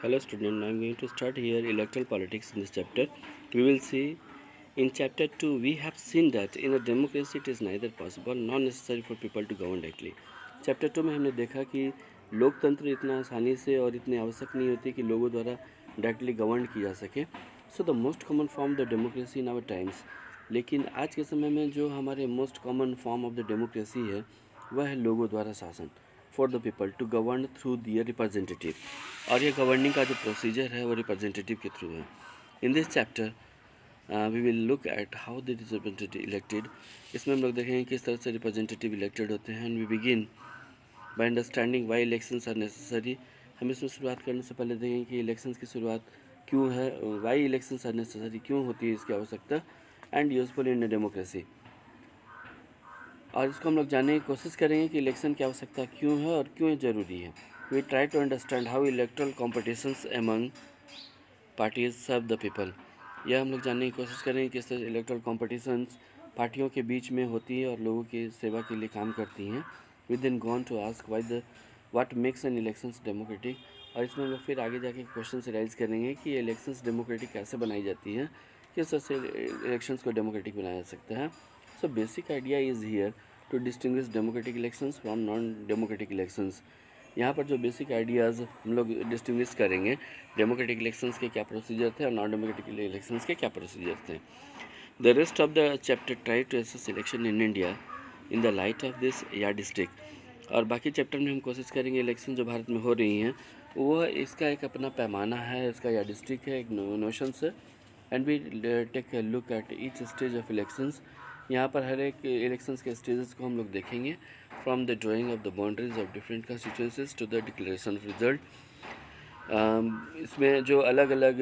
Hello student, I am going to start here electoral politics in this chapter. We will see in chapter 2 we have seen that in a democracy it is neither possible nor necessary for people to govern directly. Chapter 2 में हमने देखा कि लोकतंत्र इतना आसानी से और इतनी आवश्यक नहीं होती कि लोगों द्वारा डायरेक्टली गवर्न किया जा सके. So the most common form the democracy in our times. लेकिन आज के समय में जो हमारे most common form of the democracy है वह है लोगों द्वारा शासन, for the people to govern through their representative. और ये गवर्निंग का जो प्रोसीजर है वो रिप्रेजेंटेटिव के थ्रू है. In this chapter we will look at how the representative elected. इसमें हम लोग देखेंगे किस तरह से रिप्रेजेंटेटिव इलेक्टेड होते हैं. And we begin by understanding why elections are necessary. हम इसमें शुरुआत करने से पहले देखेंगे कि इलेक्शंस की शुरुआत क्यों है, वाई इलेक्शंस आर नेसेसरी, क्यों होती है इसकी आवश्यकता, एंड यूजफुल इन डेमोक्रेसी. और इसको हम लोग जानने की कोशिश करेंगे कि इलेक्शन की आवश्यकता क्यों है और क्यों ज़रूरी है. We try to understand how electoral competitions among parties serve the people. यह हम लोग जानने की कोशिश करेंगे कि इस तरह इलेक्ट्रल कॉम्पिटिशन्स पार्टियों के बीच में होती है और लोगों की सेवा के लिए काम करती हैं. We then gone to ask what makes an elections democratic. और इसमें हम लोग फिर आगे जाके क्वेश्चन से राइज करेंगे कि ये इलेक्शंस डेमोक्रेटिक कैसे बनाई जाती है, किस तरह से इलेक्शंस को डेमोक्रेटिक बनाया जा सकता है. So basic idea is here to distinguish democratic elections from non democratic elections. यहाँ पर जो बेसिक आइडियाज़ हम लोग डिस्टिंग्विश करेंगे, डेमोक्रेटिक इलेक्शंस के क्या प्रोसीजर थे और नॉन डेमोक्रेटिक इलेक्शंस के क्या प्रोसीजर थे. The rest of the chapter try to assess election in India in the light of this yardstick. और बाकी चैप्टर में हम कोशिश करेंगे इलेक्शन जो भारत में हो रही हैं वो इसका एक अपना पैमाना है, इसका यार्डस्टिक है, एक नोशंस है. And we take a look at each stage of elections. यहाँ पर हर एक इलेक्शंस के स्टेजेस को हम लोग देखेंगे, from the drawing of the boundaries of different constituencies to the declaration of result. इसमें जो अलग अलग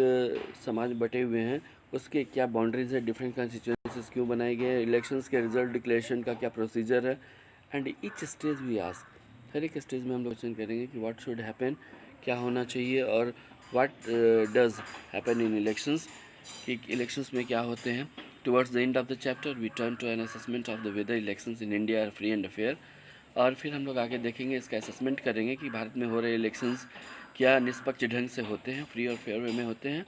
समाज बटे हुए हैं उसके क्या बाउंड्रीज है, डिफरेंट कंस्टिट्यूंसीज क्यों बनाए गए हैं, इलेक्शंस के रिजल्ट डिक्लेरेशन का क्या प्रोसीजर है. And each stage we ask, हर एक स्टेज में हम लोग क्वेश्चन करेंगे कि व्हाट शुड हैपन, क्या होना चाहिए, और what does happen in elections, कि इलेक्शंस में क्या होते हैं. Towards the end of the chapter we turn to an assessment of the whether elections in India are free and fair. और फिर हम लोग आगे देखेंगे, इसका असेसमेंट करेंगे कि भारत में हो रहे इलेक्शंस क्या निष्पक्ष ढंग से होते हैं, फ्री और फेयर वे में होते हैं.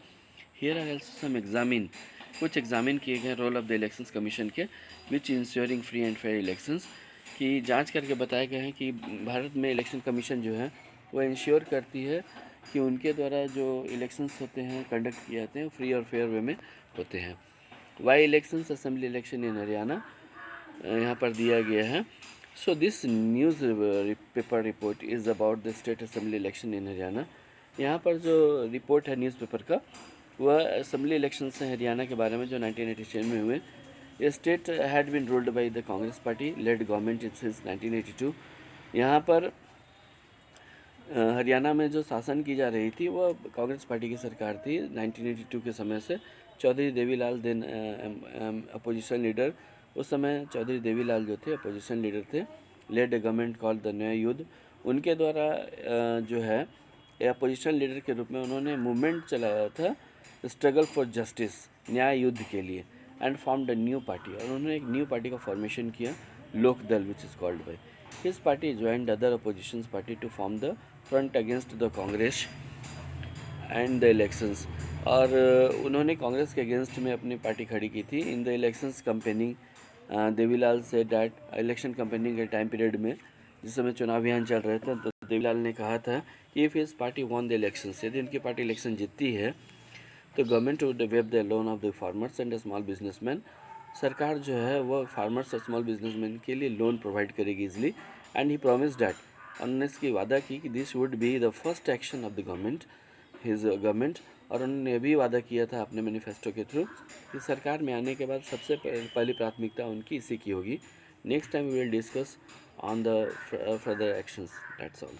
Here are also some examine, कुछ एग्जामिन किए गए role of the elections commission के, which insuring free and fair elections, की जांच करके बताए गए हैं कि भारत में इलेक्शन कमीशन जो है वो इंश्योर करती है कि उनके द्वारा जो इलेक्शंस होते हैं कंडक्ट किए जाते हैं फ्री और फेयर वे में होते हैं. Why elections, assembly election in Haryana यहाँ पर दिया गया है. So this newspaper report is about the state assembly election in Haryana. यहाँ पर जो रिपोर्ट है न्यूज़पेपर का वह असेंबली इलेक्शन से हरियाणा के बारे में जो 1987 में हुए. State had been ruled by the Congress party led government since 1982. यहाँ पर हरियाणा में जो शासन की जा रही थी वह कांग्रेस पार्टी की सरकार थी 1982 के समय से. Chaudhary Devilal then opposition leader, उस समय चौधरी देवीलाल जो थे अपोजिशन लीडर थे. Led government called the Naya Yudh, उनके द्वारा जो है अपोजिशन लीडर के रूप में उन्होंने मूवमेंट चलाया था स्ट्रगल फॉर जस्टिस, न्याय युद्ध के लिए. And formed a new party, और उन्होंने एक न्यू पार्टी का फॉर्मेशन किया, Lok Dal, which is called by. His party joined other opposition party to form the front against the Congress and the elections. और उन्होंने कांग्रेस के अगेंस्ट में अपनी पार्टी खड़ी की थी. In the elections campaigning Devilal say that election campaigning के टाइम पीरियड में जिस समय चुनाव अभियान चल रहे थे तो देवीलाल ने कहा था कि if his party won the elections, यदि उनकी पार्टी इलेक्शन जीतती है तो government would wave the loan of the farmers and small businessman. सरकार जो है वह फार्मर्स और स्मॉल बिजनेसमैन के लिए लोन प्रोवाइड करेगी easily. And he promise that, उन्होंने इसकी वादा की कि this would be the first action of the government, his government. और उन्होंने ये भी वादा किया था अपने मैनिफेस्टो के थ्रू कि सरकार में आने के बाद सबसे पहली प्राथमिकता उनकी इसी की होगी. Next time we will discuss on the further actions. That's all.